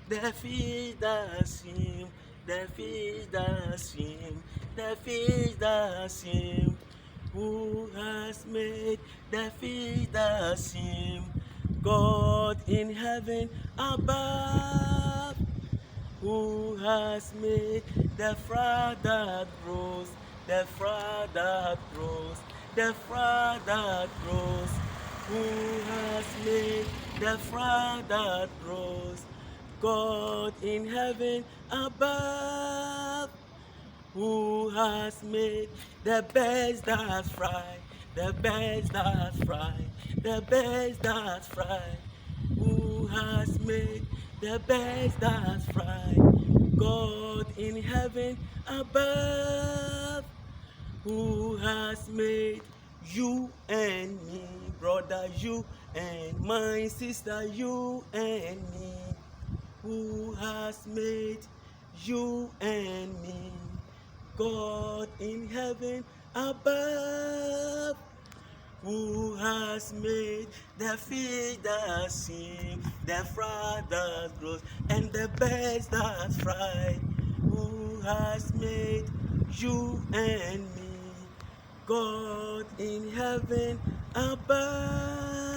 the fish that swim, the fish that swim, the fish that swim. Who has made the fish that swim? God in heaven above. Who has made the frog that grows, the frog that grows, the frog that grows? Who has made the frog that grows? God in heaven above. Who has made the birds that fly, the birds that fly, the birds that fly? Who has made the birds that fly? God in heaven above. Who has made you and me, brother, you and my sister, you and me? Who has made you and me? God in heaven above. Who has made the fish that swim, the frog that grows, and the birds that fly? Who has made you and me? God in heaven above.